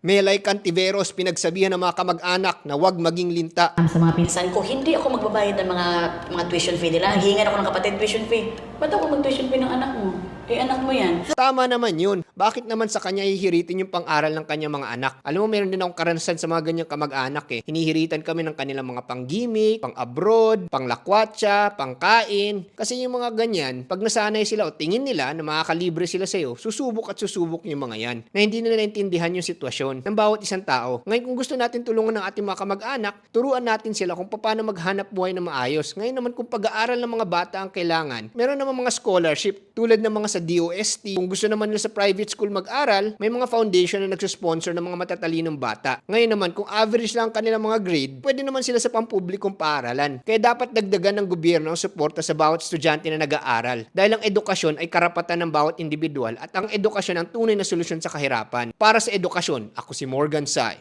Melay Cantiveros pinagsabihan ng mga kamag-anak na huwag maging linta. Sa mga pinsan ko, hindi ako magbabayad ng mga tuition fee nila. Hihingan ako ng kapatid tuition fee. Ba't ako mag-tuition fee ng anak mo? Eh, anak mo yan. Tama naman yun. Bakit naman sa kanya hihiritin yung pang-aral ng kanyang mga anak? Alam mo, meron din akong karanasan sa mga ganyang kamag-anak eh. Hinihiritan kami ng kanilang mga pang-gimmick, pang-abroad, pang-lakwatsa, pang-kain. Kasi yung mga ganyan, pag nasanay sila o tingin nila na makakalibre sila sa'yo, susubok at susubok yung mga yan. Na hindi nila naintindihan yung sitwasyon ng bawat isang tao. Ngayon, kung gusto natin tulungan ng ating mga kamag-anak, turuan natin sila kung paano maghanap buhay na maayos. Ngayon naman, kung pag-aaral ng mga bata ang kailangan, meron naman mga scholarship tulad ng mga sa DOST. Kung gusto naman nila sa private school mag-aral, may mga foundation na nagsusponsor ng mga matatalinong bata. Ngayon naman, kung average lang ang kanilang mga grade, pwede naman sila sa pampublikong paaralan. Kaya dapat dagdagan ng gobyerno ang suporta sa bawat estudyante na nag-aaral. Dahil ang edukasyon ay karapatan ng bawat individual at ang edukasyon ang tunay na solusyon sa kahirapan. Para sa edukasyon, ako si Morgan Sai.